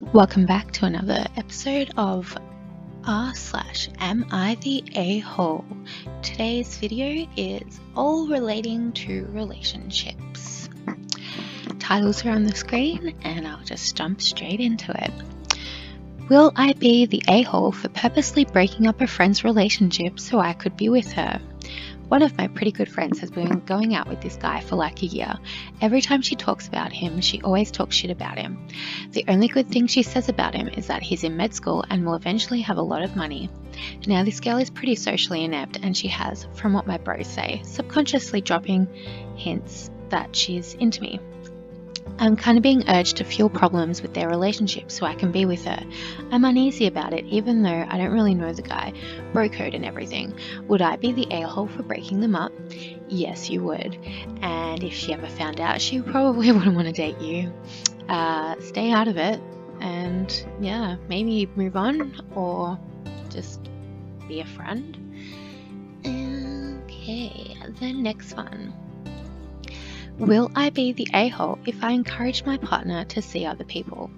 Welcome back to another episode of r/Am I the A-hole? Today's video is all relating to relationships. Titles are on the screen and I'll just jump straight into it. Will I be the a-hole for purposely breaking up a friend's relationship so I could be with her? One of my pretty good friends has been going out with this guy for like a year. Every time she talks about him, she always talks shit about him. The only good thing she says about him is that he's in med school and will eventually have a lot of money. Now this girl is pretty socially inept and she has, from what my bros say, subconsciously dropping hints that she's into me. I'm kind of being urged to fuel problems with their relationship so I can be with her. I'm uneasy about it even though I don't really know the guy, bro code and everything. Would I be the a-hole for breaking them up? Yes, you would. And if she ever found out, she probably wouldn't want to date you. Stay out of it and yeah, maybe move on or just be a friend. Okay, the next one. Will I be the a-hole if I encourage my partner to see other people?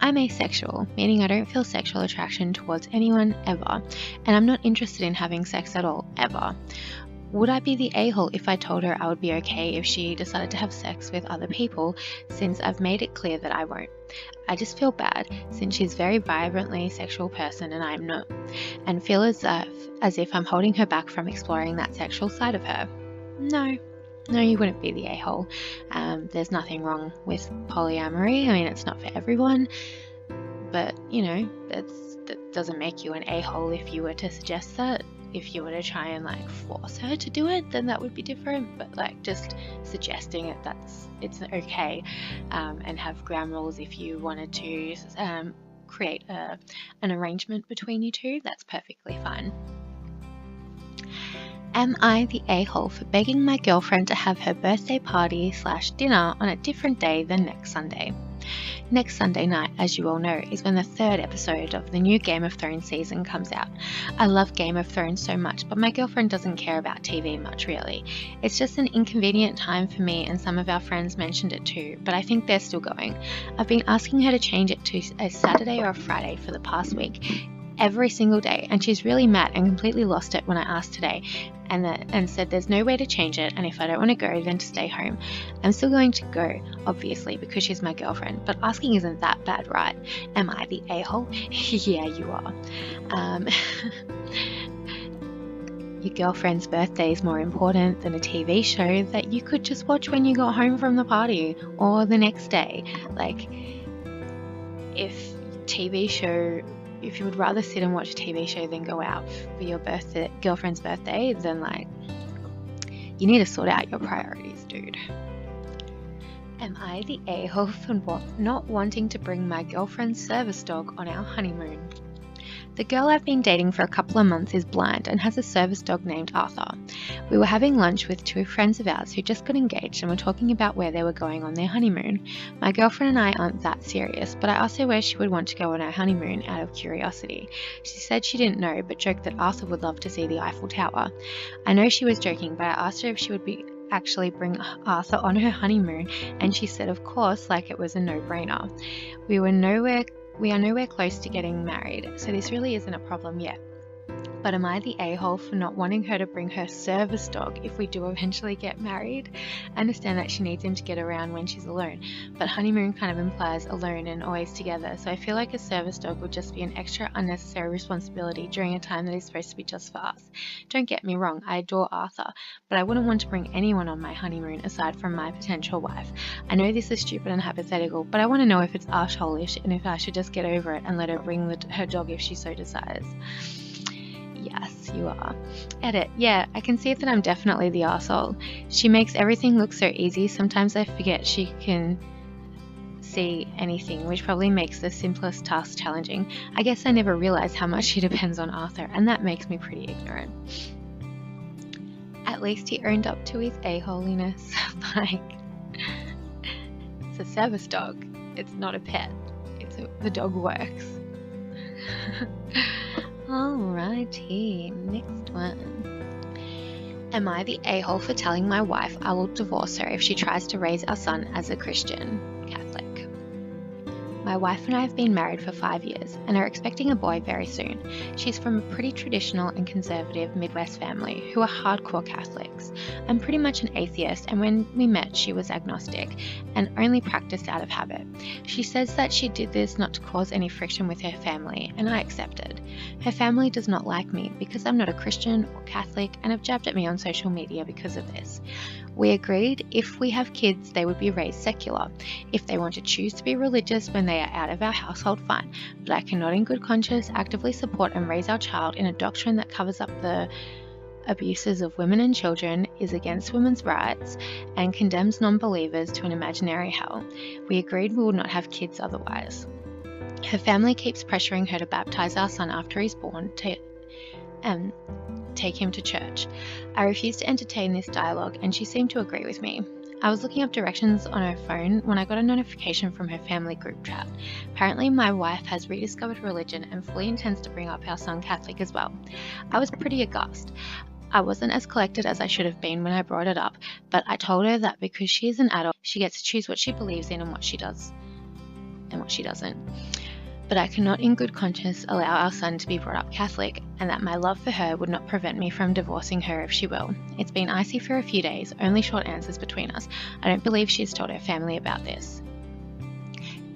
I'm asexual, meaning I don't feel sexual attraction towards anyone ever, and I'm not interested in having sex at all, ever. Would I be the a-hole if I told her I would be okay if she decided to have sex with other people, since I've made it clear that I won't? I just feel bad, since she's a very vibrantly sexual person and I'm not, and feel as if I'm holding her back from exploring that sexual side of her. No, you wouldn't be the a-hole. There's nothing wrong with polyamory. I mean, it's not for everyone, but you know, that doesn't make you an a-hole if you were to suggest that. If you were to try and like force her to do it, then that would be different. But like just suggesting it, it's okay, and have ground rules if you wanted to create an arrangement between you two. That's perfectly fine. Am I the a-hole for begging my girlfriend to have her birthday party / dinner on a different day than next Sunday? Next Sunday night, as you all know, is when the 3rd episode of the new Game of Thrones season comes out. I love Game of Thrones so much, but my girlfriend doesn't care about TV much really. It's just an inconvenient time for me and some of our friends mentioned it too, but I think they're still going. I've been asking her to change it to a Saturday or a Friday for the past week, every single day, and she's really mad and completely lost it when I asked today and said there's no way to change it, and if I don't want to go, then to stay home. I'm still going to go, obviously, because she's my girlfriend, but asking isn't that bad, right? Am I the a-hole? Yeah, you are. Your girlfriend's birthday is more important than a TV show that you could just watch when you got home from the party or the next day. Like, if you would rather sit and watch a TV show than go out for your girlfriend's birthday, then like, you need to sort out your priorities, dude. Am I the a-hole for not wanting to bring my girlfriend's service dog on our honeymoon? The girl I've been dating for a couple of months is blind and has a service dog named Arthur. We were having lunch with 2 friends of ours who just got engaged and were talking about where they were going on their honeymoon. My girlfriend and I aren't that serious, but I asked her where she would want to go on our honeymoon out of curiosity. She said she didn't know, but joked that Arthur would love to see the Eiffel Tower. I know she was joking, but I asked her if she would actually bring Arthur on her honeymoon, and she said of course, like it was a no-brainer. We are nowhere close to getting married, so this really isn't a problem yet. But am I the a-hole for not wanting her to bring her service dog if we do eventually get married? I understand that she needs him to get around when she's alone, but honeymoon kind of implies alone and always together, so I feel like a service dog would just be an extra unnecessary responsibility during a time that is supposed to be just for us. Don't get me wrong, I adore Arthur, but I wouldn't want to bring anyone on my honeymoon aside from my potential wife. I know this is stupid and hypothetical, but I want to know if it's arsehole-ish and if I should just get over it and let her bring her dog if she so desires. Yes, you are. Edit. Yeah, I can see that I'm definitely the arsehole. She makes everything look so easy, sometimes I forget she can see anything, which probably makes the simplest task challenging. I guess I never realized how much she depends on Arthur, and that makes me pretty ignorant. At least he owned up to his a-holiness. Like, it's a service dog. It's not a pet. The dog works. Alrighty, next one. Am I the a-hole for telling my wife I will divorce her if she tries to raise our son as a Christian Catholic? My wife and I have been married for 5 years and are expecting a boy very soon. She's from a pretty traditional and conservative Midwest family who are hardcore Catholics. I'm pretty much an atheist, and when we met she was agnostic and only practiced out of habit. She says that she did this not to cause any friction with her family, and I accepted. Her family does not like me because I'm not a Christian or Catholic and have jabbed at me on social media because of this. We agreed if we have kids, they would be raised secular. If they want to choose to be religious when they are out of our household, fine. But I cannot in good conscience actively support and raise our child in a doctrine that covers up the abuses of women and children, is against women's rights, and condemns non-believers to an imaginary hell. We agreed we would not have kids otherwise. Her family keeps pressuring her to baptize our son after he's born to take him to church. I refused to entertain this dialogue and she seemed to agree with me. I was looking up directions on her phone when I got a notification from her family group chat. Apparently my wife has rediscovered religion and fully intends to bring up our son Catholic as well. I was pretty aghast. I wasn't as collected as I should have been when I brought it up, but I told her that because she is an adult, she gets to choose what she believes in and what she does and what she doesn't. But I cannot in good conscience allow our son to be brought up Catholic, and that my love for her would not prevent me from divorcing her if she will. It's been icy for a few days, only short answers between us. I don't believe she's told her family about this.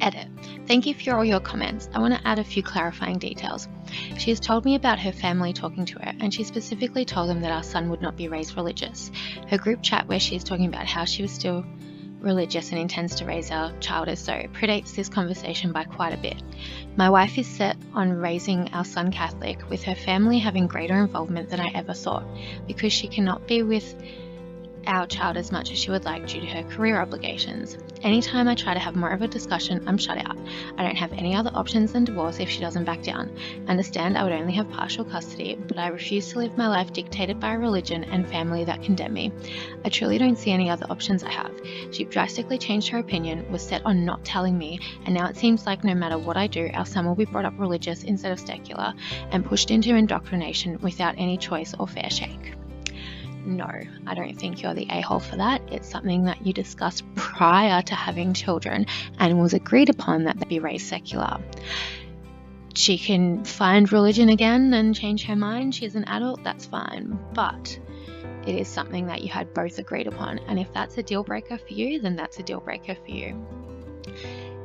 Edit. Thank you for all your comments. I want to add a few clarifying details. She has told me about her family talking to her, and she specifically told them that our son would not be raised religious. Her group chat where she is talking about how she was still religious and intends to raise our child as so predates this conversation by quite a bit. My wife is set on raising our son Catholic, with her family having greater involvement than I ever thought, because she cannot be with our child as much as she would like due to her career obligations. Anytime I try to have more of a discussion, I'm shut out. I don't have any other options than divorce if she doesn't back down. Understand I would only have partial custody, but I refuse to live my life dictated by religion and family that condemn me. I truly don't see any other options I have. She drastically changed her opinion, was set on not telling me, and now it seems like no matter what I do, our son will be brought up religious instead of secular and pushed into indoctrination without any choice or fair shake. No, I don't think you're the a-hole for that. It's something that you discussed prior to having children and was agreed upon that they be raised secular. She can find religion again and change her mind. She's an adult, that's fine. But it is something that you had both agreed upon. And if that's a deal breaker for you, then that's a deal breaker for you.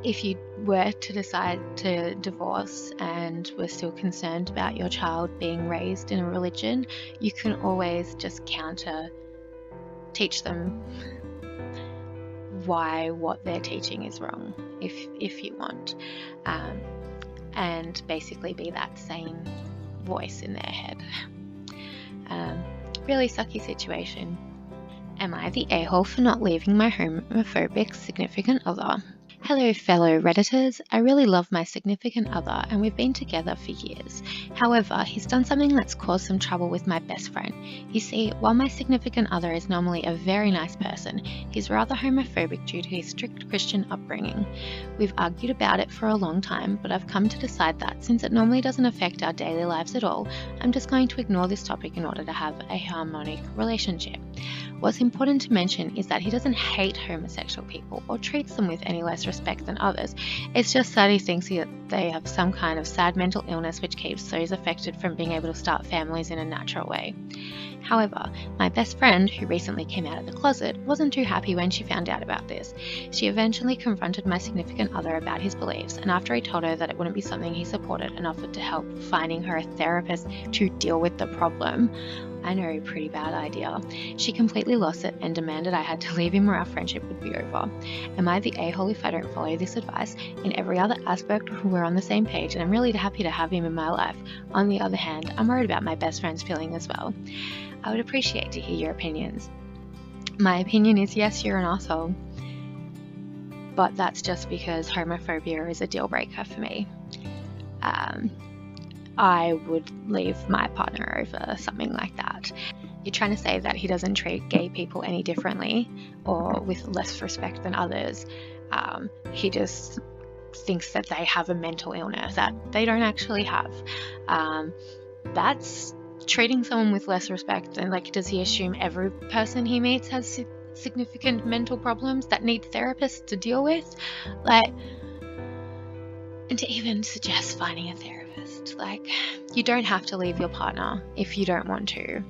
If you were to decide to divorce and were still concerned about your child being raised in a religion, you can always just teach them why what they're teaching is wrong if you want, and basically be that sane voice in their head. Really sucky situation. Am I the a-hole for not leaving my homophobic significant other? Hello fellow Redditors, I really love my significant other and we've been together for years. However, he's done something that's caused some trouble with my best friend. You see, while my significant other is normally a very nice person, he's rather homophobic due to his strict Christian upbringing. We've argued about it for a long time, but I've come to decide that since it normally doesn't affect our daily lives at all, I'm just going to ignore this topic in order to have a harmonic relationship. What's important to mention is that he doesn't hate homosexual people or treats them with any less respect than others. It's just that he thinks that they have some kind of sad mental illness which keeps those affected from being able to start families in a natural way. However, my best friend, who recently came out of the closet, wasn't too happy when she found out about this. She eventually confronted my significant other about his beliefs, and after he told her that it wouldn't be something he supported and offered to help finding her a therapist to deal with the problem, I know, pretty bad idea, she completely lost it and demanded I had to leave him or our friendship would be over. Am I the a-hole if I don't follow this advice? In every other aspect, we're on the same page and I'm really happy to have him in my life. On the other hand, I'm worried about my best friend's feeling as well. I would appreciate to hear your opinions. My opinion is yes, you're an asshole, but that's just because homophobia is a deal breaker for me. I would leave my partner over something like that. You're trying to say that he doesn't treat gay people any differently or with less respect than others. He just thinks that they have a mental illness that they don't actually have. That's treating someone with less respect. And like, does he assume every person he meets has significant mental problems that need therapists to deal with? Like, And to even suggest finding a therapist. Like, you don't have to leave your partner if you don't want to,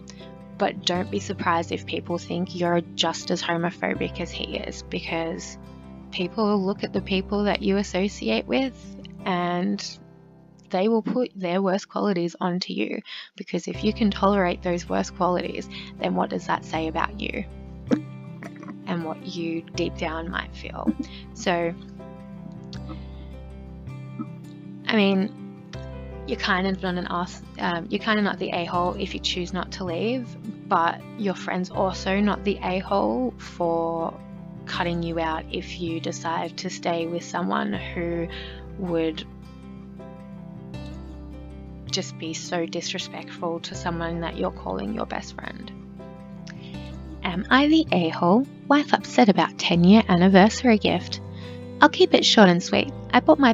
but don't be surprised if people think you're just as homophobic as he is, because people look at the people that you associate with and they will put their worst qualities onto you, because if you can tolerate those worst qualities, then what does that say about you and what you deep down might feel? So, I mean, you're kind of not the a-hole if you choose not to leave, but your friend's also not the a-hole for cutting you out if you decide to stay with someone who would just be so disrespectful to someone that you're calling your best friend. Am I the a-hole? Wife upset about 10-year anniversary gift. I'll keep it short and sweet. I bought my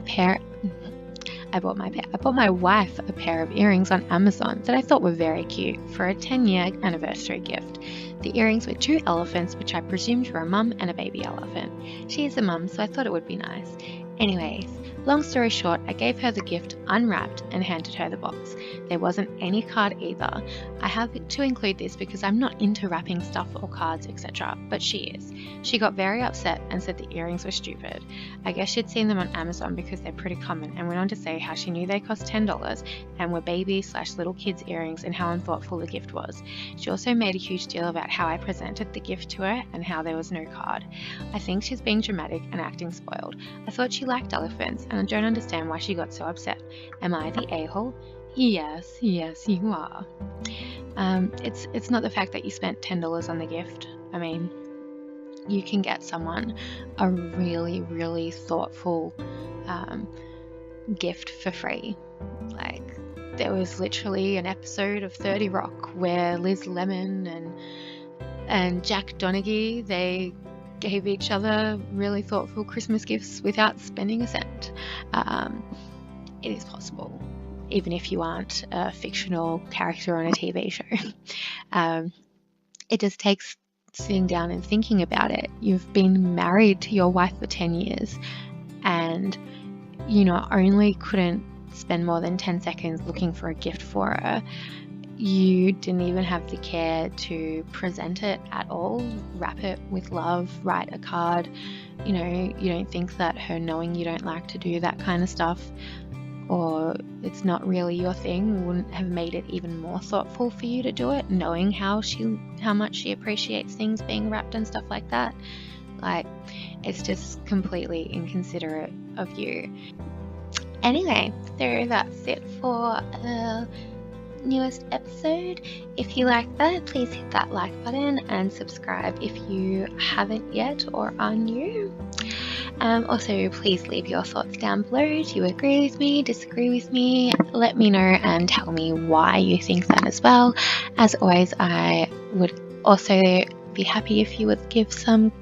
wife a pair of earrings on Amazon that I thought were very cute for a 10-year anniversary gift. The earrings were 2 elephants, which I presumed were a mum and a baby elephant. She is a mum, so I thought it would be nice. Anyways, long story short, I gave her the gift unwrapped and handed her the box. There wasn't any card either. I have to include this because I'm not into wrapping stuff or cards, etc., but she is. She got very upset and said the earrings were stupid. I guess she'd seen them on Amazon because they're pretty common, and went on to say how she knew they cost $10 and were baby/little kids earrings and how unthoughtful the gift was. She also made a huge deal about how I presented the gift to her and how there was no card. I think she's being dramatic and acting spoiled. I thought she liked elephants, and I don't understand why she got so upset. Am I the a-hole? Yes, you are. It's not the fact that you spent $10 on the gift. I mean, you can get someone a really, really thoughtful gift for free. Like, there was literally an episode of 30 Rock where Liz Lemon and Jack Donaghy, they gave each other really thoughtful Christmas gifts without spending a cent. It is possible, even if you aren't a fictional character on a TV show. It just takes sitting down and thinking about it. You've been married to your wife for 10 years and you not only couldn't spend more than 10 seconds looking for a gift for her, you didn't even have the care to present it at all, wrap it with love, write a card. You know, you don't think that her knowing you don't like to do that kind of stuff, or it's not really your thing, wouldn't have made it even more thoughtful for you to do it, knowing how much she appreciates things being wrapped and stuff like that. Like, it's just completely inconsiderate of you. Anyway, so that's it for newest episode. If you like that, please hit that like button and subscribe if you haven't yet or are new. Also, please leave your thoughts down below. Do you agree with me, disagree with me? Let me know and tell me why you think that as well. As always, I would also be happy if you would give some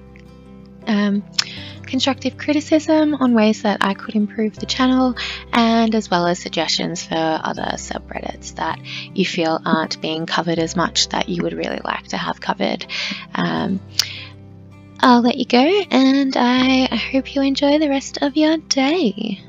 constructive criticism on ways that I could improve the channel, and as well as suggestions for other subreddits that you feel aren't being covered as much that you would really like to have covered. I'll let you go, and I hope you enjoy the rest of your day.